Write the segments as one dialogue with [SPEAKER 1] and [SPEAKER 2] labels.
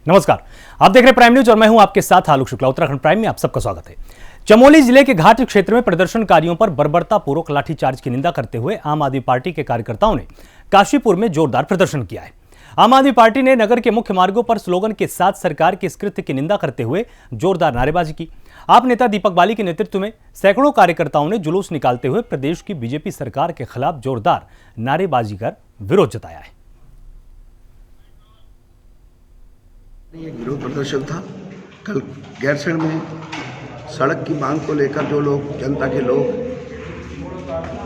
[SPEAKER 1] नमस्कार, आप देख रहे हैं प्राइम न्यूज और मैं हूं आपके साथ आलोक शुक्ला। उत्तराखंड प्राइम में आप सबका स्वागत है। चमोली जिले के घाट क्षेत्र में प्रदर्शनकारियों पर बर्बरतापूर्वक लाठीचार्ज की निंदा करते हुए आम आदमी पार्टी के कार्यकर्ताओं ने काशीपुर में जोरदार प्रदर्शन किया है। आम आदमी पार्टी ने नगर के मुख्य मार्गों पर स्लोगन के साथ सरकार के इस कृत्य की निंदा करते हुए जोरदार नारेबाजी की। आप नेता दीपक बाली के नेतृत्व में सैकड़ों कार्यकर्ताओं ने जुलूस निकालते हुए प्रदेश की बीजेपी सरकार के खिलाफ जोरदार नारेबाजी कर विरोध जताया है।
[SPEAKER 2] एक विरोध प्रदर्शन था कल गैरसैंण में। सड़क की मांग को लेकर जो लोग, जनता के लोग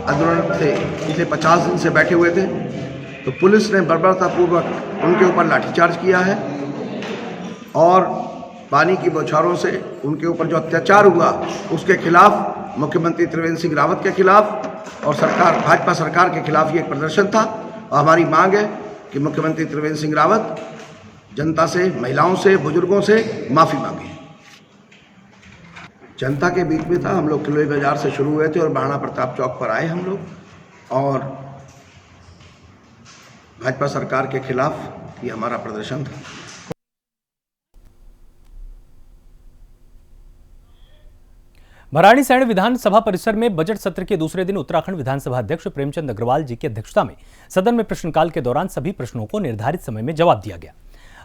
[SPEAKER 2] आंदोलन थे, पिछले 50 दिन से बैठे हुए थे, तो पुलिस ने बर्बरतापूर्वक उनके ऊपर लाठीचार्ज किया है और पानी की बौछारों से उनके ऊपर जो अत्याचार हुआ उसके खिलाफ, मुख्यमंत्री त्रिवेंद्र सिंह रावत के खिलाफ और सरकार, भाजपा सरकार के खिलाफ ये एक प्रदर्शन था। और हमारी मांग है कि मुख्यमंत्री त्रिवेंद्र सिंह रावत जनता से, महिलाओं से, बुजुर्गों से माफ़ी मांगे। जनता के बीच में था, हम लोग किलोई बाजार से शुरू हुए थे और महाराणा प्रताप चौक पर आए हम लोग और भाजपा सरकार के खिलाफ ये हमारा प्रदर्शन था।
[SPEAKER 1] भराड़ीसैंण विधानसभा परिसर में बजट सत्र के दूसरे दिन उत्तराखंड विधानसभा अध्यक्ष प्रेमचंद अग्रवाल जी की अध्यक्षता में सदन में प्रश्नकाल के दौरान सभी प्रश्नों को निर्धारित समय में जवाब दिया गया।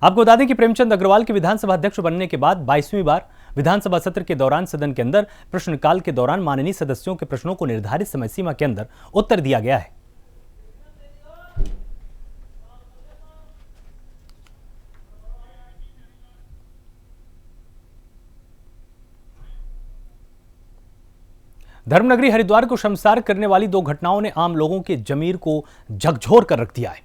[SPEAKER 1] आपको बता दें कि प्रेमचंद अग्रवाल के विधानसभा अध्यक्ष बनने के बाद 22वीं बार विधानसभा सत्र के दौरान सदन के अंदर प्रश्नकाल के दौरान माननीय सदस्यों के प्रश्नों को निर्धारित समय सीमा के अंदर उत्तर दिया गया है। धर्मनगरी हरिद्वार को शर्मसार करने वाली दो घटनाओं ने आम लोगों के जमीर को झकझोर कर रख दिया है।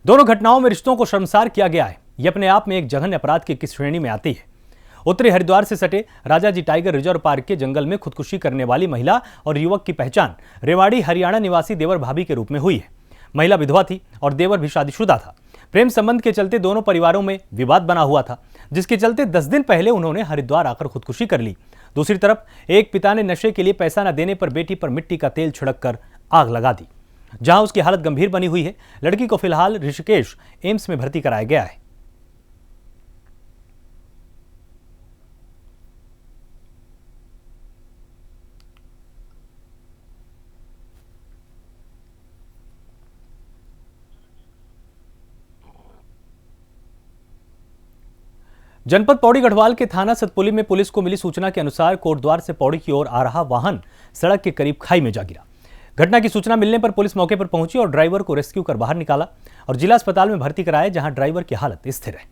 [SPEAKER 1] दोनों घटनाओं में रिश्तों को शर्मसार किया गया है। यह अपने आप में एक जघन्य अपराध की किस श्रेणी में आती है। उत्तरी हरिद्वार से सटे राजाजी टाइगर रिजर्व पार्क के जंगल में खुदकुशी करने वाली महिला और युवक की पहचान रेवाड़ी हरियाणा निवासी देवर भाभी के रूप में हुई है। महिला विधवा थी और देवर भी शादीशुदा था। प्रेम संबंध के चलते दोनों परिवारों में विवाद बना हुआ था, जिसके चलते 10 दिन पहले उन्होंने हरिद्वार आकर खुदकुशी कर ली। दूसरी तरफ एक पिता ने नशे के लिए पैसा न देने पर बेटी पर मिट्टी का तेल छिड़ककर आग लगा दी, जहां उसकी हालत गंभीर बनी हुई है। लड़की को फिलहाल ऋषिकेश एम्स में भर्ती कराया गया है। जनपद पौड़ी गढ़वाल के थाना सतपुली में पुलिस को मिली सूचना के अनुसार कोटद्वार से पौड़ी की ओर आ रहा वाहन सड़क के करीब खाई में जा गिरा। घटना की सूचना मिलने पर पुलिस मौके पर पहुंची और ड्राइवर को रेस्क्यू कर बाहर निकाला और जिला अस्पताल में भर्ती कराया, जहां ड्राइवर की हालत स्थिर है।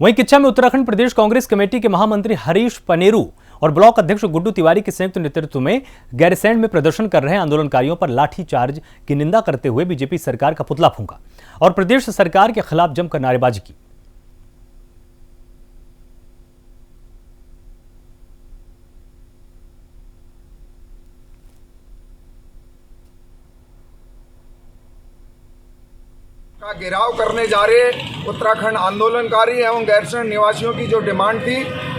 [SPEAKER 1] वहीं किच्छा में उत्तराखंड प्रदेश कांग्रेस कमेटी के महामंत्री हरीश पनेरू और ब्लॉक अध्यक्ष गुड्डू तिवारी के संयुक्त नेतृत्व में गैरसैंण में प्रदर्शन कर रहे आंदोलनकारियों पर लाठीचार्ज की निंदा करते हुए बीजेपी सरकार का पुतला फूंका और प्रदेश सरकार के खिलाफ जमकर नारेबाजी की।
[SPEAKER 3] का घेराव करने जा रहे उत्तराखंड आंदोलनकारी एवं गैरसैंण निवासियों की जो डिमांड थी,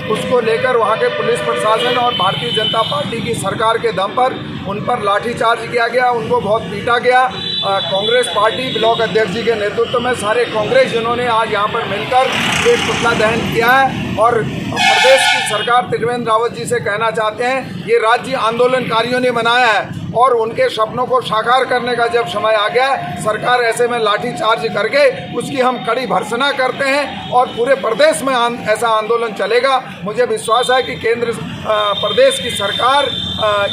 [SPEAKER 3] उसको लेकर वहां के पुलिस प्रशासन और भारतीय जनता पार्टी की सरकार के दम पर उन पर लाठीचार्ज किया गया, उनको बहुत पीटा गया। कांग्रेस पार्टी ब्लॉक अध्यक्ष जी के नेतृत्व में सारे कांग्रेस जिन्होंने आज यहाँ पर मिलकर एक पुतला दहन किया है और प्रदेश की सरकार त्रिवेंद्र रावत जी से कहना चाहते हैं, ये राज्य आंदोलनकारियों ने बनाया है और उनके सपनों को साकार करने का जब समय आ गया, सरकार ऐसे में लाठीचार्ज करके उसकी हम कड़ी भर्त्सना करते हैं और पूरे प्रदेश में ऐसा आंदोलन चलेगा। मुझे विश्वास है कि केंद्र प्रदेश की सरकार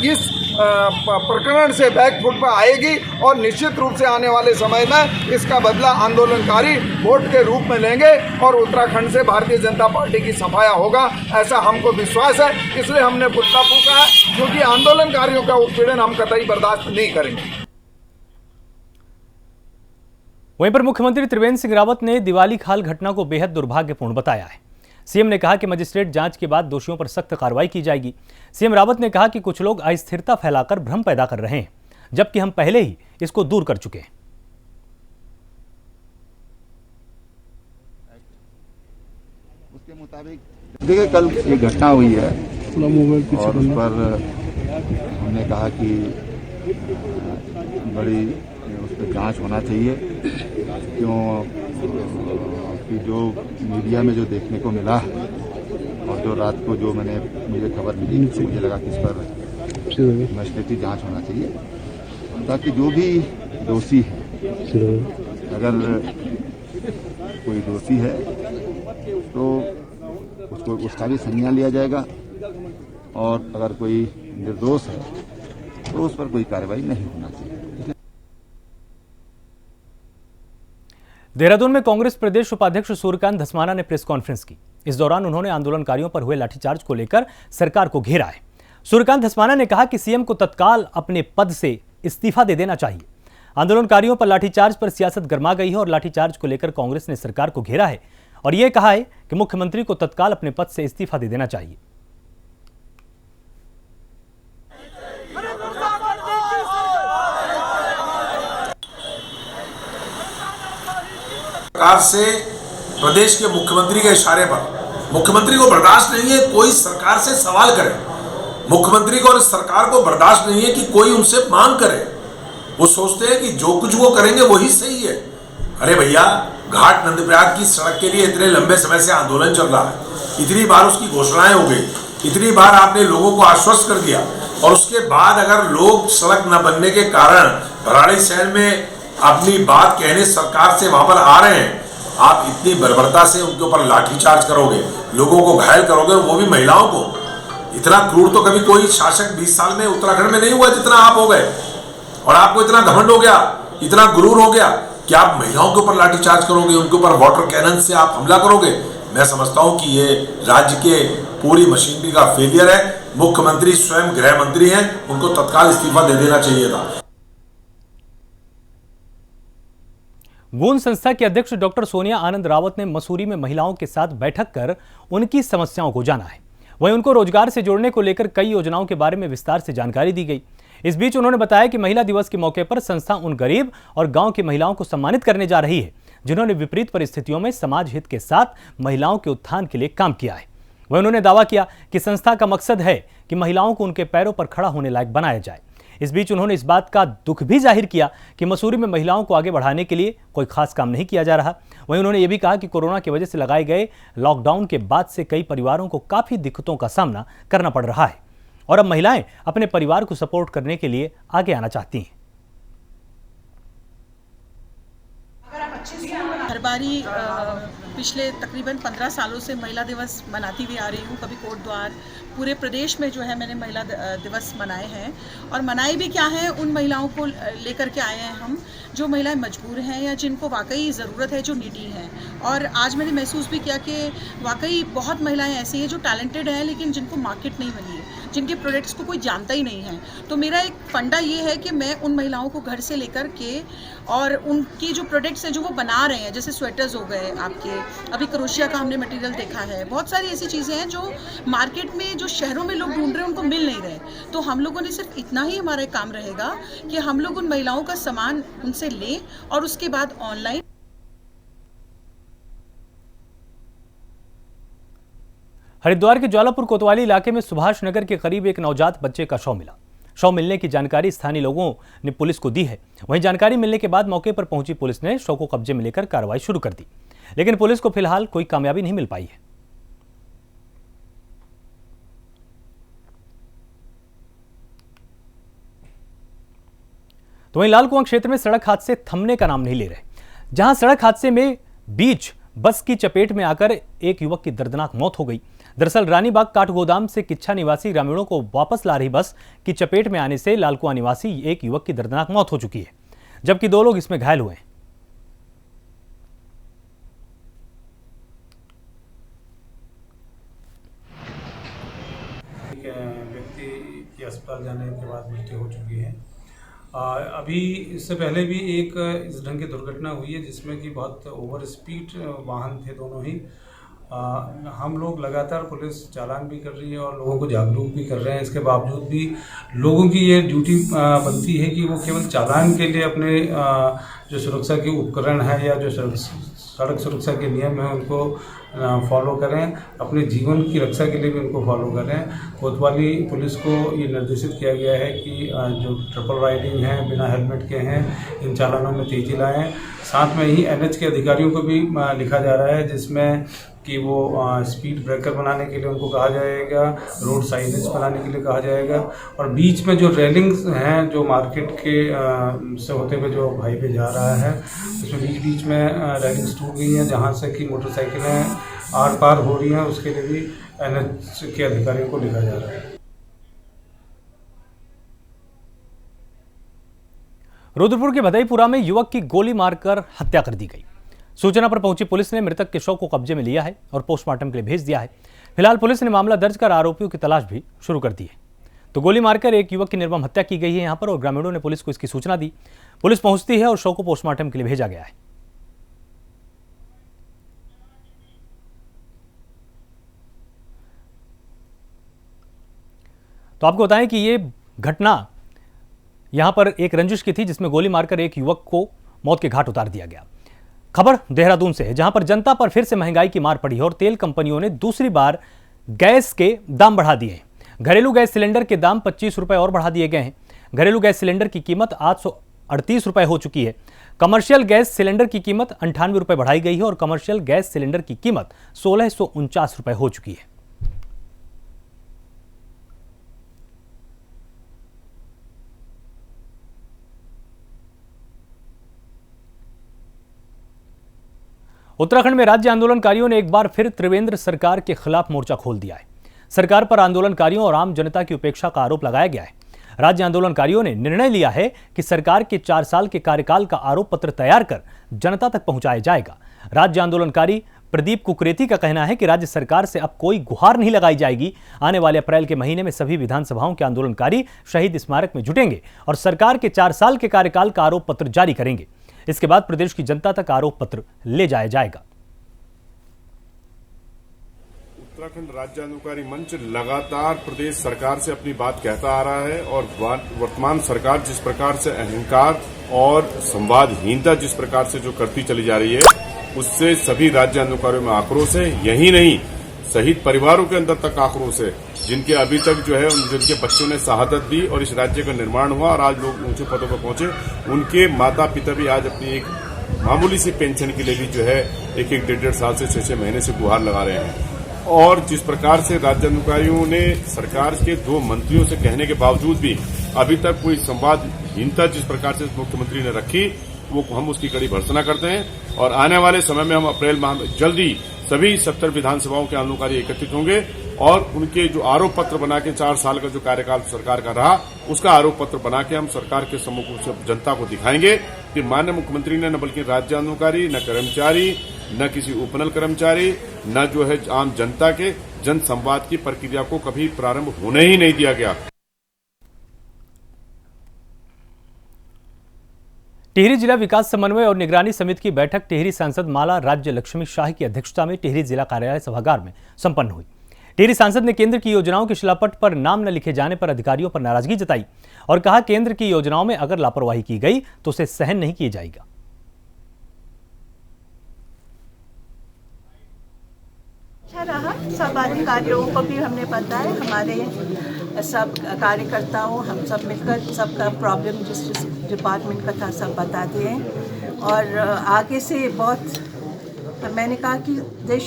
[SPEAKER 3] इस प्रकरण से बैकफुट पर आएगी और निश्चित रूप से आने वाले समय में इसका बदला आंदोलनकारी वोट के रूप में लेंगे और उत्तराखंड से भारतीय जनता पार्टी की सफाया होगा, ऐसा हमको विश्वास है। इसलिए हमने पुतला फूंका है, क्योंकि आंदोलनकारियों का उत्पीड़न हम कतई बर्दाश्त नहीं करेंगे।
[SPEAKER 1] वहीं पर मुख्यमंत्री त्रिवेंद्र सिंह रावत ने दिवाली खाल घटना को बेहद दुर्भाग्यपूर्ण बताया है। सीएम ने कहा कि मजिस्ट्रेट जांच के बाद दोषियों पर सख्त कार्रवाई की जाएगी। सीएम रावत ने कहा कि कुछ लोग अस्थिरता फैलाकर भ्रम पैदा कर रहे हैं, जबकि हम पहले ही इसको दूर कर चुके हैं।
[SPEAKER 4] उसके मुताबिक देखिए कल एक घटना हुई है और उस पर हमने कहा कि बड़ी उस पर जांच होना चाहिए। क्यों कि जो मीडिया में जो देखने को मिला है और जो रात को जो मुझे खबर मिली तो मुझे लगा कि इस पर मजिस्ट्रेटी जांच होना चाहिए ताकि जो भी दोषी है, अगर कोई दोषी है तो उसको उसका भी संज्ञान लिया जाएगा और अगर कोई निर्दोष है तो उस पर कोई कार्रवाई नहीं होना चाहिए।
[SPEAKER 1] देहरादून में कांग्रेस प्रदेश उपाध्यक्ष सूर्यकांत धस्माना ने प्रेस कॉन्फ्रेंस की। इस दौरान उन्होंने आंदोलनकारियों पर हुए लाठीचार्ज को लेकर सरकार को घेरा है। सूर्यकांत धस्माना ने कहा कि सीएम को तत्काल अपने पद से इस्तीफा दे देना चाहिए। आंदोलनकारियों पर लाठीचार्ज पर सियासत गर्मा गई है और लाठीचार्ज को लेकर कांग्रेस ने सरकार को घेरा है और यह कहा है कि मुख्यमंत्री को तत्काल अपने पद से इस्तीफा दे देना चाहिए।
[SPEAKER 5] सरकार से प्रदेश के मुख्यमंत्री के इशारे पर मुख्यमंत्री को बर्दाश्त नहीं है कोई सरकार से सवाल करे, मुख्यमंत्री को और सरकार को बर्दाश्त नहीं है कि कोई उनसे मांग करे। वो सोचते हैं कि जो कुछ वो करेंगे वही सही है। अरे भैया, घाट नंदप्रयाग की सड़क के लिए इतने लंबे समय से आंदोलन चल रहा है, इतनी बार उसकी घोषणाएं हो गई, इतनी बार आपने लोगों को आश्वस्त कर दिया और उसके बाद अगर लोग सड़क न बनने के कारण भराड़ीसैंण में अपनी बात कहने सरकार से वहां पर आ रहे हैं, आप इतनी बर्बरता से उनके ऊपर लाठीचार्ज करोगे, लोगों को घायल करोगे, वो भी महिलाओं को। इतना क्रूर तो कभी कोई शासक 20 साल में उत्तराखंड में नहीं हुआ जितना आप हो गए। और आपको इतना घमंड हो गया, इतना गुरूर हो गया कि आप महिलाओं के ऊपर लाठीचार्ज करोगे, उनके ऊपर वाटर कैनन से आप हमला करोगे। मैं समझता हूं कि ये राज्य के पूरी मशीनरी का फेलियर है। मुख्यमंत्री स्वयं गृह मंत्री हैं, उनको तत्काल इस्तीफा दे देना चाहिए था।
[SPEAKER 1] गूंज संस्था के अध्यक्ष डॉक्टर सोनिया आनंद रावत ने मसूरी में महिलाओं के साथ बैठक कर उनकी समस्याओं को जाना है। वहीं उनको रोजगार से जोड़ने को लेकर कई योजनाओं के बारे में विस्तार से जानकारी दी गई। इस बीच उन्होंने बताया कि महिला दिवस के मौके पर संस्था उन गरीब और गांव की महिलाओं को सम्मानित करने जा रही है जिन्होंने विपरीत परिस्थितियों में समाज हित के साथ महिलाओं के उत्थान के लिए काम किया है। वहीं उन्होंने दावा किया कि संस्था का मकसद है कि महिलाओं को उनके पैरों पर खड़ा होने लायक बनाया जाए। इस बीच उन्होंने इस बात का दुख भी जाहिर किया कि मसूरी में महिलाओं को आगे बढ़ाने के लिए कोई खास काम नहीं किया जा रहा। वहीं उन्होंने ये भी कहा कि कोरोना की वजह से लगाए गए लॉकडाउन के बाद से कई परिवारों को काफी दिक्कतों का सामना करना पड़ रहा है और अब महिलाएं अपने परिवार को सपोर्ट करने के लिए आगे आना चाहती हैं।
[SPEAKER 6] हर बारी पिछले तकरीबन 15 सालों से महिला दिवस मनाती हुई आ रही हूँ। कभी कोटद्वार, पूरे प्रदेश में जो है मैंने महिला दिवस मनाए हैं और मनाए भी क्या है, उन महिलाओं को लेकर के आए हैं हम जो महिलाएं मजबूर हैं या जिनको वाकई ज़रूरत है, जो नीडी हैं। और आज मैंने महसूस भी किया कि वाकई बहुत महिलाएं ऐसी हैं जो टैलेंटेड हैं लेकिन जिनको मार्केट नहीं बनी है, जिनके प्रोडक्ट्स को कोई जानता ही नहीं है। तो मेरा एक फंडा ये है कि मैं उन महिलाओं को घर से लेकर के और उनकी जो प्रोडक्ट्स हैं जो वो बना रहे हैं, जैसे स्वेटर्स हो गए आपके, अभी क्रोशिया का हमने मटेरियल देखा है, बहुत सारी ऐसी चीज़ें हैं जो मार्केट में, जो शहरों में लोग ढूंढ रहे हैं, उनको मिल नहीं रहे। तो हम लोगों ने सिर्फ इतना ही हमारा काम रहेगा कि हम लोग उन महिलाओं का सामान उनसे लें और उसके बाद ऑनलाइन।
[SPEAKER 1] हरिद्वार के ज्वालापुर कोतवाली इलाके में सुभाष नगर के करीब एक नवजात बच्चे का शव मिला। शव मिलने की जानकारी स्थानीय लोगों ने पुलिस को दी है। वहीं जानकारी मिलने के बाद मौके पर पहुंची पुलिस ने शव को कब्जे में लेकर कार्रवाई शुरू कर दी, लेकिन पुलिस को फिलहाल कोई कामयाबी नहीं मिल पाई है। तो वहीं लालकुआं क्षेत्र में सड़क हादसे थमने का नाम नहीं ले रहे, जहां सड़क हादसे में बीच बस की चपेट में आकर एक युवक की दर्दनाक मौत हो गई। दरअसल रानीबाग काठगोदाम से किच्छा निवासी ग्रामीणों को वापस ला रही बस की चपेट में आने से लालकुआं निवासी एक युवक की दर्दनाक मौत हो चुकी है, जबकि 2 लोग इसमें घायल हुए हैं।
[SPEAKER 7] व्यक्ति की अस्पताल जाने के बाद मृत्यु हो चुकी है। अभी इससे पहले भी एक इस ढंग की दुर्घटना हुई है जिसमें कि बहुत ओवर स्पीड वाहन थे दोनों ही। हम लोग लगातार पुलिस चालान भी कर रही है और लोगों को जागरूक भी कर रहे हैं। इसके बावजूद भी लोगों की ये ड्यूटी बनती है कि वो केवल चालान के लिए अपने जो सुरक्षा के उपकरण है या जो सड़क सुरक्षा के नियम हैं उनको फॉलो करें, अपने जीवन की रक्षा के लिए भी उनको फॉलो करें। कोतवाली पुलिस को ये निर्देशित किया गया है कि जो ट्रिपल राइडिंग है, बिना हेलमेट के हैं, इन चालानों में तेजी लाएं। साथ में ही NH के अधिकारियों को भी लिखा जा रहा है, जिसमें कि वो स्पीड ब्रेकर बनाने के लिए उनको कहा जाएगा, रोड साइनेज बनाने के लिए कहा जाएगा, और बीच में जो रेलिंग्स हैं जो मार्केट के से होते हुए जो हाईवे जा रहा है उसमें बीच बीच में रेलिंग्स टूट गई हैं, जहाँ से कि मोटरसाइकिलें आर पार हो रही हैं, उसके लिए भी NH के अधिकारियों को लिखा जा रहा है।
[SPEAKER 1] रुद्रपुर के भदईपुरा में युवक की गोली मारकर हत्या कर दी गई। सूचना पर पहुंची पुलिस ने मृतक के शव को कब्जे में लिया है और पोस्टमार्टम के लिए भेज दिया है। फिलहाल पुलिस ने मामला दर्ज कर आरोपियों की तलाश भी शुरू कर दी है। तो गोली मारकर एक युवक की निर्मम हत्या की गई है यहां पर, और ग्रामीणों ने पुलिस को इसकी सूचना दी। पुलिस पहुंचती है और शव को पोस्टमार्टम के लिए भेजा गया है। तो आपको बताएं कि ये घटना यहां पर एक रंजिश की थी, जिसमें गोली मारकर एक युवक को मौत के घाट उतार दिया गया। खबर देहरादून से है, जहां पर जनता पर फिर से महंगाई की मार पड़ी है और तेल कंपनियों ने दूसरी बार गैस के दाम बढ़ा दिए हैं। घरेलू गैस सिलेंडर के दाम 25 रुपए और बढ़ा दिए गए हैं। घरेलू गैस सिलेंडर की कीमत 838 रुपए हो चुकी है। कमर्शियल गैस सिलेंडर की कीमत 98 रुपए बढ़ाई गई है और कमर्शियल गैस सिलेंडर की कीमत 1649 रुपए हो चुकी है। उत्तराखंड में राज्य आंदोलनकारियों ने एक बार फिर त्रिवेंद्र सरकार के खिलाफ मोर्चा खोल दिया है। सरकार पर आंदोलनकारियों और आम जनता की उपेक्षा का आरोप लगाया गया है। राज्य आंदोलनकारियों ने निर्णय लिया है कि सरकार के 4 साल के कार्यकाल का आरोप पत्र तैयार कर जनता तक पहुंचाया जाएगा। राज्य आंदोलनकारी प्रदीप कुकरेती का कहना है कि राज्य सरकार से अब कोई गुहार नहीं लगाई जाएगी। आने वाले अप्रैल के महीने में सभी विधानसभाओं के आंदोलनकारी शहीद स्मारक में जुटेंगे और सरकार के 4 साल के कार्यकाल का आरोप पत्र जारी करेंगे। इसके बाद प्रदेश की जनता तक आरोप पत्र ले जाया जाएगा।
[SPEAKER 8] उत्तराखंड राज्य आंदोलनकारी मंच लगातार प्रदेश सरकार से अपनी बात कहता आ रहा है और वर्तमान सरकार जिस प्रकार से अहंकार और संवादहीनता जिस प्रकार से जो करती चली जा रही है, उससे सभी राज्य आंदोलनकारियों में आक्रोश है। यही नहीं, शहीद परिवारों के अंदर तक आक्रोश है, जिनके अभी तक जो है जिनके बच्चों ने शहादत दी और इस राज्य का निर्माण हुआ और आज लोग ऊंचे पदों पर पहुंचे, उनके माता पिता भी आज अपनी एक मामूली सी पेंशन के लिए भी जो है 1-1, 1.5 साल से 6-6 महीने से गुहार लगा रहे हैं। और जिस प्रकार से राज्य आंदोलनकारियों ने सरकार के 2 मंत्रियों से कहने के बावजूद भी अभी तक कोई संवादहीनता जिस प्रकार से मुख्यमंत्री ने रखी, वो हम उसकी कड़ी भर्त्सना करते हैं। और आने वाले समय में हम अप्रैल माह में जल्दी सभी 70 विधानसभाओं के आंदोलनकारी एकत्रित होंगे और उनके जो आरोप पत्र बना के 4 साल का जो कार्यकाल सरकार का रहा, उसका आरोप पत्र बना के हम सरकार के सम्मुख जनता को दिखाएंगे कि माननीय मुख्यमंत्री ने न बल्कि राज्य आंदोलनकारी, न कर्मचारी, न किसी उपनल कर्मचारी, न जो है आम जनता के जन संवाद की प्रक्रिया को कभी प्रारंभ होने ही नहीं दिया गया। टिहरी जिला विकास समन्वय और निगरानी समिति की बैठक टिहरी सांसद माला राज्य लक्ष्मी शाह की अध्यक्षता में टिहरी जिला कार्यालय सभागार में संपन्न हुई। टिहरी सांसद ने केंद्र की योजनाओं के शिलापट पर नाम न लिखे जाने पर अधिकारियों पर नाराजगी जताई और कहा, केंद्र की योजनाओं में अगर लापरवाही की गई तो उसे सहन नहीं किया जाएगा।
[SPEAKER 6] अच्छा रहा, सब अधिकारियों को भी हमने बताया, हमारे सब कार्यकर्ताओं हम सब मिलकर सबका प्रॉब्लम जिस डिपार्टमेंट का था सब बता दिए। और आगे से बहुत मैंने कहा कि देश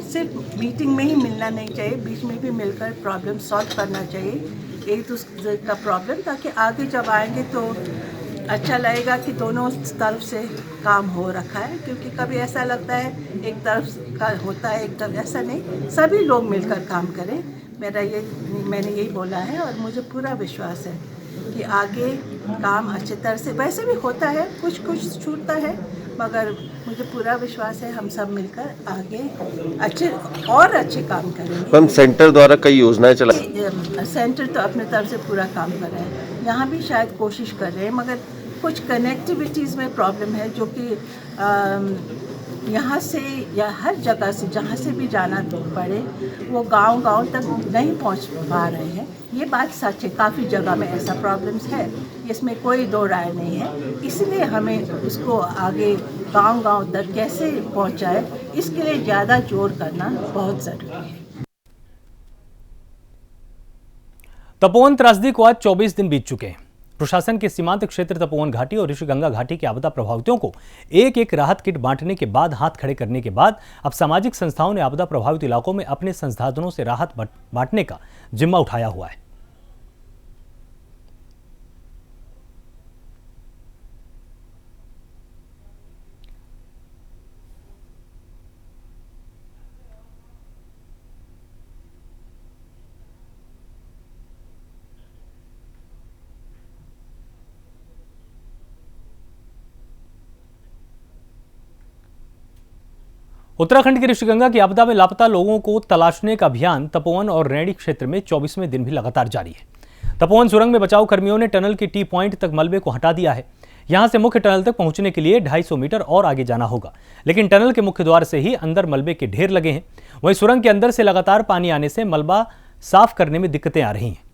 [SPEAKER 6] सिर्फ मीटिंग में ही मिलना नहीं चाहिए, बीच में भी मिलकर प्रॉब्लम सॉल्व करना चाहिए एक दूसरे का प्रॉब्लम, ताकि आगे जब आएंगे तो अच्छा लगेगा कि दोनों तरफ से काम हो रखा है। क्योंकि कभी ऐसा लगता है एक तरफ का होता है, एक तरफ ऐसा नहीं, सभी लोग मिलकर काम करें। मैंने यही बोला है और मुझे पूरा विश्वास है कि आगे काम अच्छी तरह से, वैसे भी होता है, कुछ कुछ छूटता है, मगर मुझे पूरा विश्वास है हम सब मिलकर आगे अच्छे काम करेंगे।
[SPEAKER 9] मैम, सेंटर द्वारा कई योजनाएं चलाई,
[SPEAKER 6] सेंटर तो अपने तरफ से पूरा काम कर रहे हैं, यहाँ भी शायद कोशिश कर रहे हैं, मगर कुछ कनेक्टिविटीज़ में प्रॉब्लम है जो कि यहाँ से या हर जगह से जहाँ से भी जाना पड़े वो गांव तक नहीं पहुँच पा रहे हैं। ये बात सच है, काफ़ी जगह में ऐसा प्रॉब्लम्स है, इसमें कोई दो राय नहीं है। इसलिए हमें उसको आगे
[SPEAKER 10] गांव-गांव तक कैसे पहुंचाए, इसके लिए ज़्यादा जोर करना बहुत ज़रूरी है।
[SPEAKER 1] तपोवन त्रासदी को आज 24 दिन बीत चुके हैं। प्रशासन के सीमांत क्षेत्र तपोवन घाटी और ऋषिगंगा घाटी के आपदा प्रभावितों को एक एक राहत किट बांटने के बाद, हाथ खड़े करने के बाद अब सामाजिक संस्थाओं ने आपदा प्रभावित इलाकों में अपने संसाधनों से राहत बांटने का जिम्मा उठाया हुआ है। उत्तराखंड के ऋषिगंगा की आपदा में लापता लोगों को तलाशने का अभियान तपोवन और रैणी क्षेत्र में 24वें दिन भी लगातार जारी है। तपोवन सुरंग में बचाव कर्मियों ने टनल के टी पॉइंट तक मलबे को हटा दिया है। यहां से मुख्य टनल तक पहुंचने के लिए 250 मीटर और आगे जाना होगा, लेकिन टनल के मुख्य द्वार से ही अंदर मलबे के ढेर लगे हैं। वहीं सुरंग के अंदर से लगातार पानी आने से मलबा साफ करने में दिक्कतें आ रही हैं।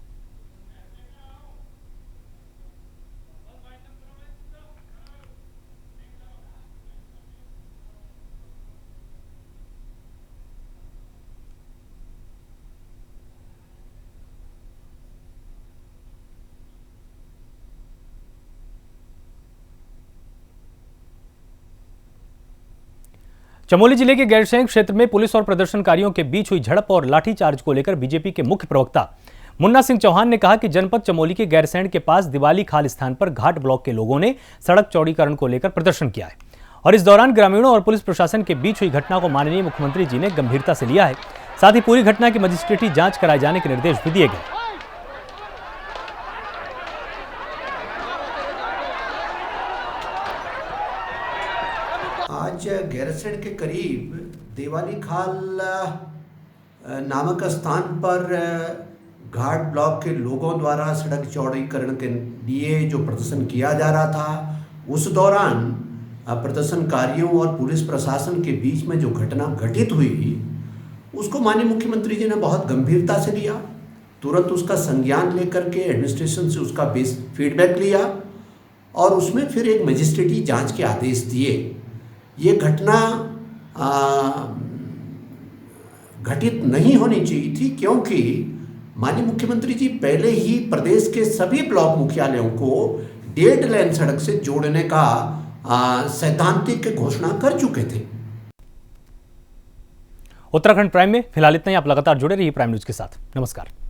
[SPEAKER 1] चमोली जिले के गैरसैंण क्षेत्र में पुलिस और प्रदर्शनकारियों के बीच हुई झड़प और लाठीचार्ज को लेकर बीजेपी के मुख्य प्रवक्ता मुन्ना सिंह चौहान ने कहा कि जनपद चमोली के गैरसैंण के पास दिवाली खाल स्थान पर घाट ब्लॉक के लोगों ने सड़क चौड़ीकरण को लेकर प्रदर्शन किया है और इस दौरान ग्रामीणों और पुलिस प्रशासन के बीच हुई घटना को माननीय मुख्यमंत्री जी ने गंभीरता से लिया है। साथ ही पूरी घटना की मजिस्ट्रेटी जांच कराए जाने के निर्देश भी दिए गए।
[SPEAKER 11] आज गैरसैंण के करीब दिवाली खाल नामक स्थान पर घाट ब्लॉक के लोगों द्वारा सड़क चौड़ीकरण के लिए जो प्रदर्शन किया जा रहा था, उस दौरान प्रदर्शनकारियों और पुलिस प्रशासन के बीच में जो घटना घटित हुई, उसको माननीय मुख्यमंत्री जी ने बहुत गंभीरता से लिया। तुरंत उसका संज्ञान लेकर के एडमिनिस्ट्रेशन से उसका बेस फीडबैक लिया और उसमें फिर एक मजिस्ट्रेटी जांच के आदेश दिए। ये घटना घटित नहीं होनी चाहिए थी, क्योंकि माननीय मुख्यमंत्री जी पहले ही प्रदेश के सभी ब्लॉक मुख्यालयों को 1.5 लेन सड़क से जोड़ने का सैद्धांतिक घोषणा कर चुके थे।
[SPEAKER 1] उत्तराखंड प्राइम में फिलहाल इतना ही। आप लगातार जुड़े रहिए प्राइम न्यूज के साथ। नमस्कार।